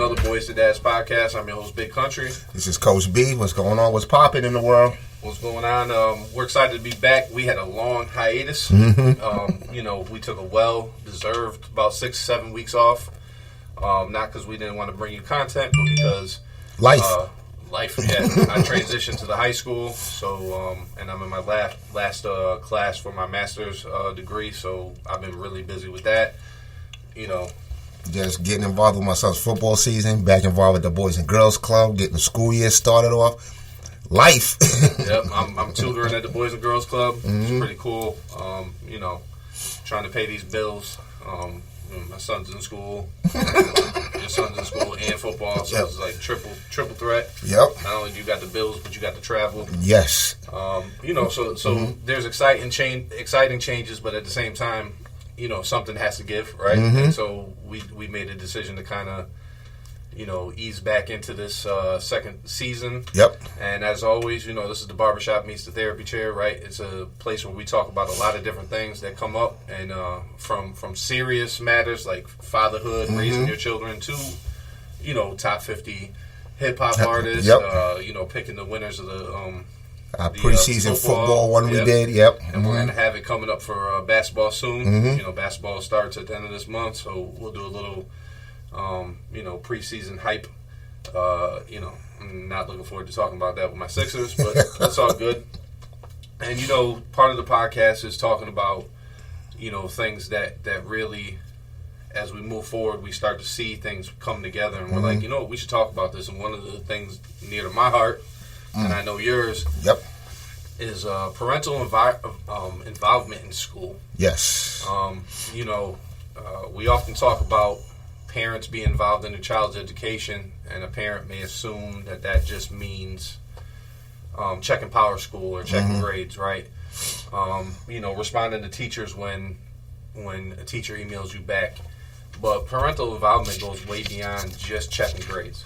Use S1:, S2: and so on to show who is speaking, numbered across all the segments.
S1: another Boys to Dads podcast. I'm your host, Big Country.
S2: This is Coach B. What's going on? What's popping in the world?
S1: What's going on? We're excited to be back. We had a long hiatus. We took a well-deserved about 6-7 weeks off. Not because we didn't want to bring you content, but because
S2: life.
S1: Yeah. I transitioned to the high school, so and I'm in my last class for my master's degree. So I've been really busy with that.
S2: Just getting involved with my son's football season, back involved with the Boys and Girls Club, getting the school year started off. Life.
S1: Yep, I'm tutoring at the Boys and Girls Club. It's pretty cool. Trying to pay these bills. My son's in school. Your son's in school and football, so it's like triple threat.
S2: Yep.
S1: Not only do you got the bills, but you got the travel.
S2: Yes.
S1: So there's exciting changes, but at the same time, something has to give, right? And so we made a decision to kind of, ease back into this second season.
S2: Yep.
S1: And as always, this is the barbershop meets the therapy chair, right? It's a place where we talk about a lot of different things that come up, and from serious matters like fatherhood, raising your children, to, top 50 hip-hop artists, picking the winners of the
S2: preseason football one we did, yep.
S1: And we're going to have it coming up for basketball soon. Basketball starts at the end of this month, so we'll do a little, preseason hype. I'm not looking forward to talking about that with my Sixers, but that's all good. And, part of the podcast is talking about, things that really, as we move forward, we start to see things come together. And we're like, we should talk about this. And one of the things near to my heart, and I know yours, is parental involvement in school.
S2: Yes.
S1: We often talk about parents being involved in their child's education, and a parent may assume that just means checking Power School or checking grades, right? Responding to teachers when a teacher emails you back. But parental involvement goes way beyond just checking grades,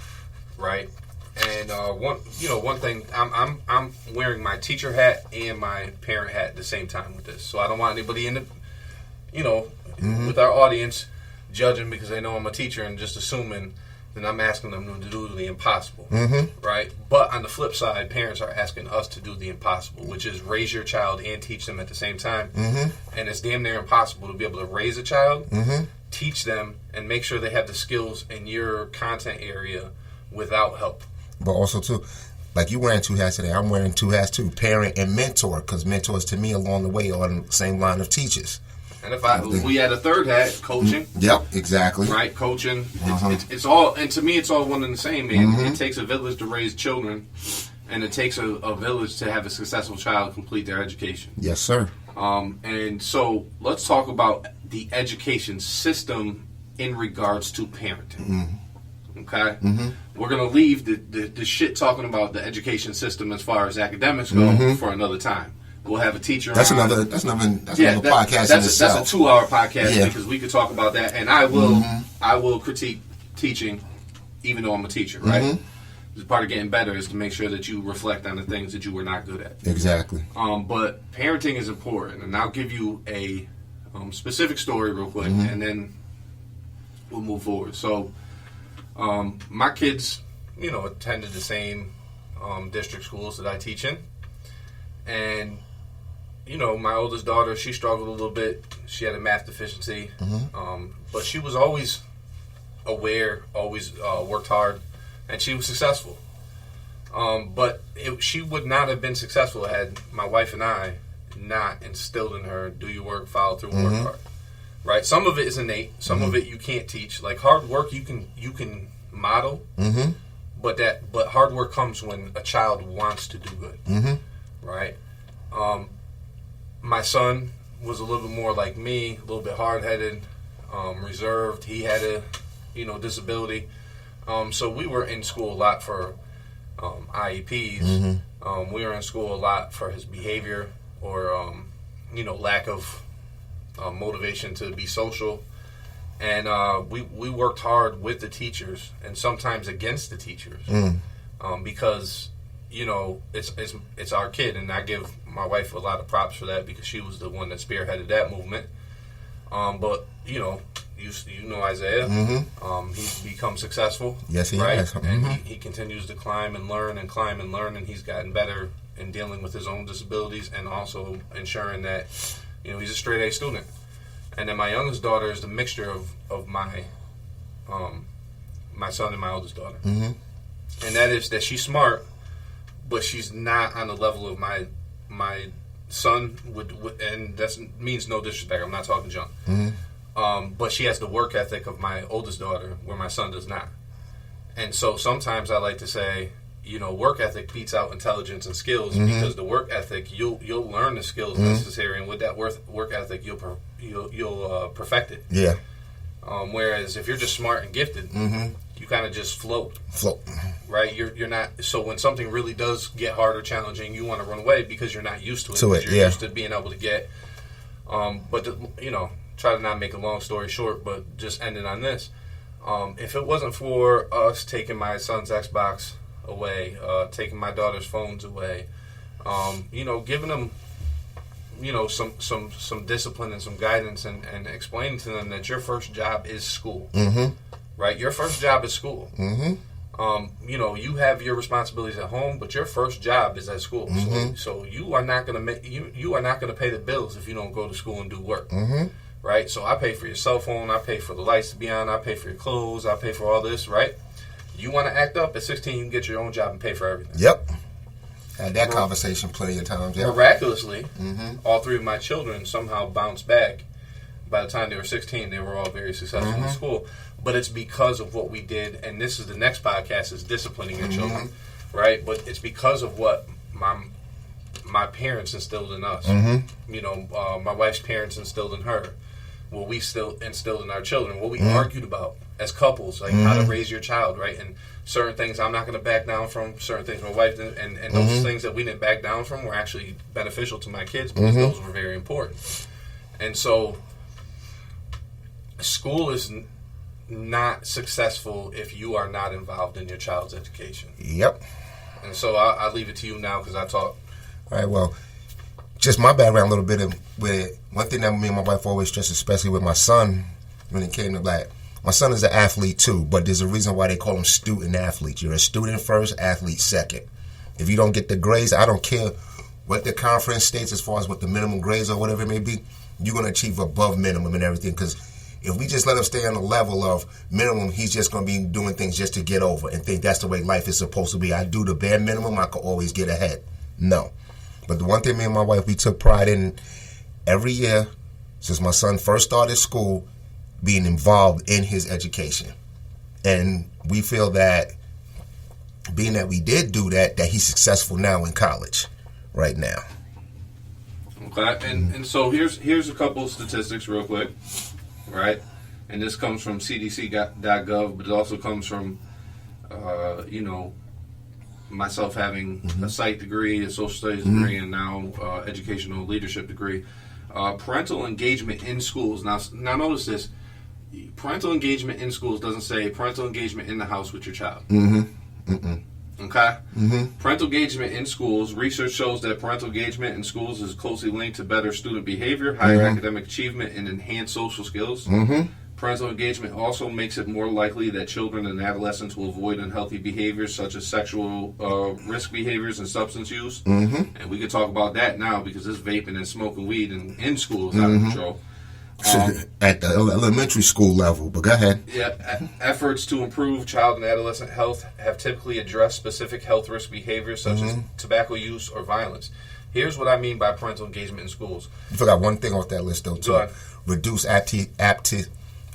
S1: right? And one thing, I'm wearing my teacher hat and my parent hat at the same time with this. So I don't want anybody in the, with our audience judging because they know I'm a teacher and just assuming that I'm asking them to do the impossible, right? But on the flip side, parents are asking us to do the impossible, which is raise your child and teach them at the same time. And it's damn near impossible to be able to raise a child, teach them, and make sure they have the skills in your content area without help.
S2: But also, too, like you wearing two hats today, I'm wearing two hats, too. Parent and mentor, because mentors, to me, along the way are on the same line of teachers.
S1: And if we had a third hat, coaching.
S2: Yep, exactly.
S1: Right, coaching. It's all, and to me, it's all one and the same, man. It takes a village to raise children, and it takes a village to have a successful child complete their education.
S2: Yes, sir.
S1: And so let's talk about the education system in regards to parenting. Okay? We're going to leave the shit talking about the education system as far as academics go for another time. We'll have a teacher.
S2: That's another podcast in itself.
S1: That's a 2-hour podcast because we could talk about that, and I will critique teaching, even though I'm a teacher. Right. Part of getting better is to make sure that you reflect on the things that you were not good at.
S2: Exactly.
S1: But parenting is important, and I'll give you a specific story real quick, and then we'll move forward. So, my kids, attended the same district schools that I teach in, and my oldest daughter, she struggled a little bit. She had a math deficiency, but she was always aware, always worked hard, and she was successful. But she would not have been successful had my wife and I not instilled in her, do your work, follow through, work hard. Right? Some of it is innate. Some of it you can't teach. Like hard work, you can model. But hard work comes when a child wants to do good. Right? My son was a little bit more like me, a little bit hard-headed, reserved. He had a, disability. So we were in school a lot for IEPs. We were in school a lot for his behavior or, lack of motivation to be social. And we worked hard with the teachers and sometimes against the teachers because, it's our kid. And I give my wife a lot of props for that because she was the one that spearheaded that movement. But, you know Isaiah. He's become successful.
S2: Yes, he
S1: right?
S2: has.
S1: And he continues to climb and learn and climb and learn, and he's gotten better in dealing with his own disabilities and also ensuring that, he's a straight A student. And then my youngest daughter is the mixture of my my son and my oldest daughter. And that is that she's smart, but she's not on the level of my son would, and that means no disrespect. I'm not talking junk. But she has the work ethic of my oldest daughter, where my son does not. And so sometimes I like to say, work ethic beats out intelligence and skills, because the work ethic, you'll learn the skills necessary, and with that work ethic, you'll perfect it.
S2: Yeah.
S1: Whereas if you're just smart and gifted, you kind of just float. Right? You're not. So when something really does get hard or challenging, you want to run away because you're not used to it. You're used to being able to get. Try to not make a long story short, but just ending on this. If it wasn't for us taking my son's Xbox away, taking my daughter's phones away, giving them, some discipline and some guidance, and explaining to them that your first job is school. Right? Your first job is school. You have your responsibilities at home, but your first job is at school. So you are not going to you are not going to pay the bills if you don't go to school and do work. Right? So I pay for your cell phone, I pay for the lights to be on, I pay for your clothes, I pay for all this, right? You want to act up, at 16 you can get your own job and pay for everything.
S2: Yep. Had that conversation plenty of times. Yeah.
S1: Miraculously, all three of my children somehow bounced back. By the time they were 16, they were all very successful in school. But it's because of what we did, and this is the next podcast, is disciplining your children, right? But it's because of what my parents instilled in us. My wife's parents instilled in her. What we still instilled in our children. What we argued about as couples, like how to raise your child, right? And certain things I'm not going to back down from, certain things my wife did, and those things that we didn't back down from were actually beneficial to my kids, because those were very important. And so school is not successful if you are not involved in your child's education.
S2: Yep.
S1: And so I'll leave it to you now, because I talk.
S2: All right, well, just my background a little bit with it. One thing that me and my wife always stress, especially with my son, when it came to black, my son is an athlete too, but there's a reason why they call him student athlete. You're a student first, athlete second. If you don't get the grades, I don't care what the conference states as far as what the minimum grades or whatever it may be, you're going to achieve above minimum and everything, because if we just let him stay on the level of minimum, he's just going to be doing things just to get over and think that's the way life is supposed to be. I do the bare minimum, I could always get ahead. No. But the one thing me and my wife, we took pride in every year since my son first started school, being involved in his education. And we feel that being that we did do that, that he's successful now in college right now.
S1: Okay, and so here's a couple of statistics real quick, right? And this comes from CDC.gov, but it also comes from, myself having a psych degree, a social studies degree, and now educational leadership degree. Parental engagement in schools. Now notice this. Parental engagement in schools doesn't say parental engagement in the house with your child. Okay? Parental engagement in schools. Research shows that parental engagement in schools is closely linked to better student behavior, higher academic achievement, and enhanced social skills. Parental engagement also makes it more likely that children and adolescents will avoid unhealthy behaviors such as sexual risk behaviors and substance use. And we can talk about that now, because this vaping and smoking weed in school is out of control.
S2: At the elementary school level, but go ahead.
S1: Yeah, efforts to improve child and adolescent health have typically addressed specific health risk behaviors such as tobacco use or violence. Here's what I mean by parental engagement in schools.
S2: You forgot one thing off that list, though, too. Reduce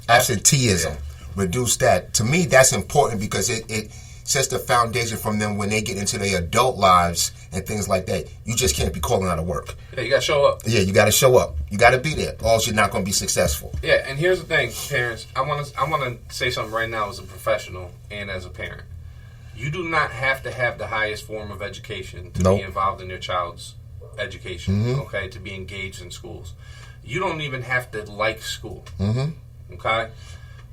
S2: absenteeism. Reduce that. To me, that's important, because it sets the foundation from them when they get into their adult lives and things like that. You just can't be calling out of work.
S1: Yeah, you got to show up.
S2: Yeah, you got to show up. You got to be there, or else you're not going to be successful.
S1: Yeah, and here's the thing, parents. I want to say something right now as a professional and as a parent. You do not have to have the highest form of education to be involved in your child's education, okay, to be engaged in schools. You don't even have to like school, okay?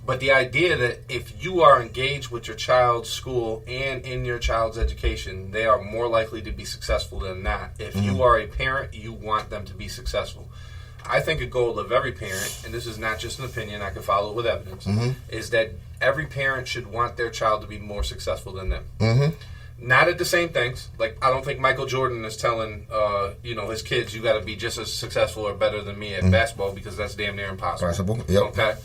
S1: But the idea that if you are engaged with your child's school and in your child's education, they are more likely to be successful than not. If you are a parent, you want them to be successful. I think a goal of every parent, and this is not just an opinion, I can follow it with evidence, is that every parent should want their child to be more successful than them. Not at the same things. Like, I don't think Michael Jordan is telling, his kids, you got to be just as successful or better than me at basketball, because that's damn near impossible.
S2: Yep.
S1: Okay?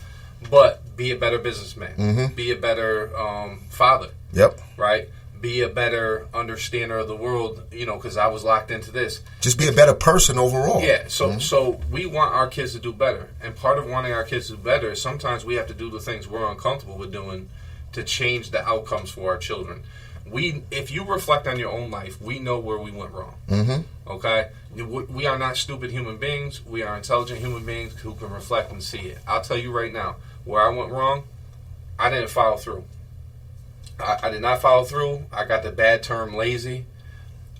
S1: But be a better businessman. Be a better father.
S2: Yep.
S1: Right? Be a better understander of the world, because I was locked into this.
S2: Just be a better person overall.
S1: Yeah, so we want our kids to do better. And part of wanting our kids to do better is sometimes we have to do the things we're uncomfortable with doing to change the outcomes for our children. If you reflect on your own life, we know where we went wrong. Okay? We are not stupid human beings. We are intelligent human beings who can reflect and see it. I'll tell you right now, where I went wrong, I didn't follow through. I did not follow through. I got the bad term lazy.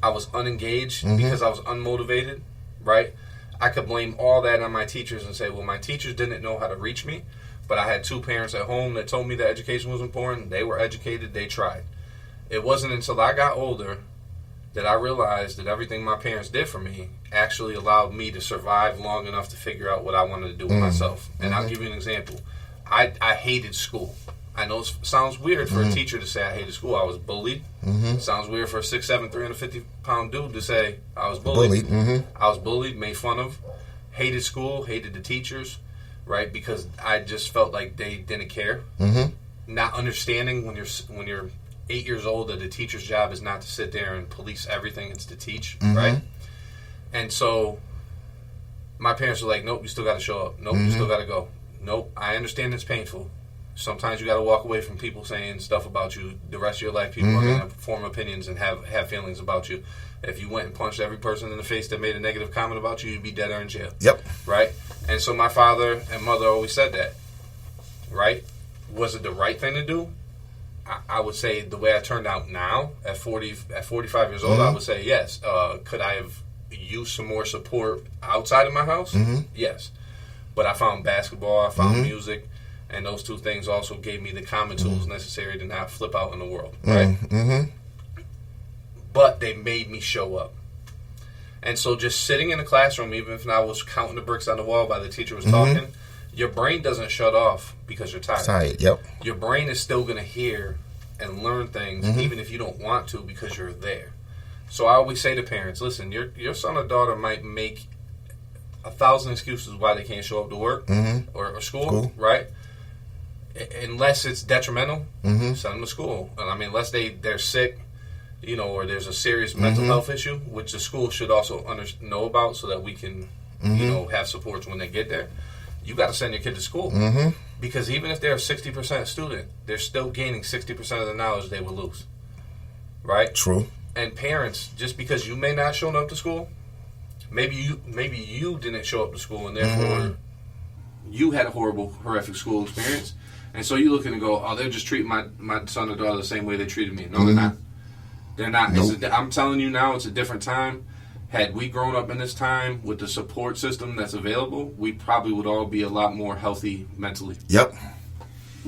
S1: I was unengaged because I was unmotivated, right? I could blame all that on my teachers and say, well, my teachers didn't know how to reach me, but I had two parents at home that told me that education was important. They were educated. They tried. It wasn't until I got older that I realized that everything my parents did for me actually allowed me to survive long enough to figure out what I wanted to do with myself. And I'll give you an example. I hated school. I know it sounds weird for a teacher to say I hated school. I was bullied. It sounds weird for a 6'7", 350-pound dude to say I was bullied. I was bullied, made fun of, hated school, hated the teachers, right? Because I just felt like they didn't care. Not understanding when you're 8 years old that the teacher's job is not to sit there and police everything, it's to teach, right? And so my parents were like, nope, you still got to show up. Nope, you still got to go. Nope, I understand it's painful. Sometimes you got to walk away from people saying stuff about you. The rest of your life, people are going to form opinions and have feelings about you. If you went and punched every person in the face that made a negative comment about you, you'd be dead or in jail.
S2: Yep.
S1: Right? And so my father and mother always said that. Right? Was it the right thing to do? I would say the way I turned out now, at 45 years old, I would say yes. Could I have used some more support outside of my house? Yes. But I found basketball, I found music, and those two things also gave me the common tools necessary to not flip out in the world, right? But they made me show up. And so just sitting in the classroom, even if I was counting the bricks on the wall while the teacher was talking, your brain doesn't shut off because you're tired.
S2: Yep.
S1: Your brain is still going to hear and learn things even if you don't want to because you're there. So I always say to parents, listen, your son or daughter might make 1,000 excuses why they can't show up to work or school, right? Unless it's detrimental, send them to school. And I mean, unless they're sick, or there's a serious mental health issue, which the school should also know about so that we can, have supports when they get there. You got to send your kid to school. Because even if they're a 60% student, they're still gaining 60% of the knowledge they would lose. Right?
S2: True.
S1: And parents, just because you may not show up to school, maybe you didn't show up to school and therefore you had a horrific school experience. And so you look and go, oh, they're just treating my son or daughter the same way they treated me. No, they're not. They're not.
S2: Nope.
S1: I'm telling you now, it's a different time. Had we grown up in this time with the support system that's available, we probably would all be a lot more healthy mentally.
S2: Yep.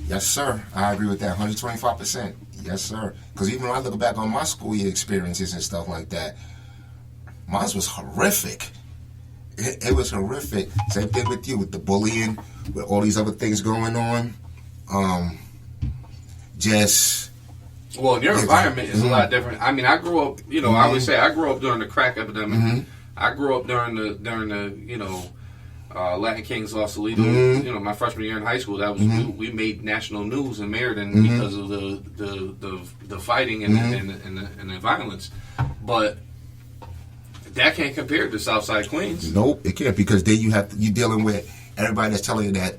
S2: Yes, sir. I agree with that 125%. Yes, sir. Because even when I look back on my school year experiences and stuff like that, mine was horrific. It was horrific. Same thing with you, with the bullying, with all these other things going on.
S1: Well, your environment is a lot different. I mean, I grew up, I always say I grew up during the crack epidemic. I grew up during the Latin Kings Los Solitos. My freshman year in high school, that was we made national news in Meriden because of the fighting and the violence. But that can't compare to Southside Queens.
S2: Nope, it can't, because then you're dealing with everybody that's telling you that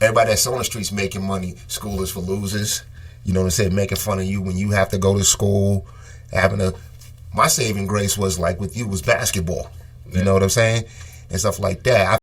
S2: everybody that's on the streets making money, school is for losers. You know what I'm saying? Making fun of you when you have to go to school. My saving grace was, like with you, was basketball. You know what I'm saying? And stuff like that.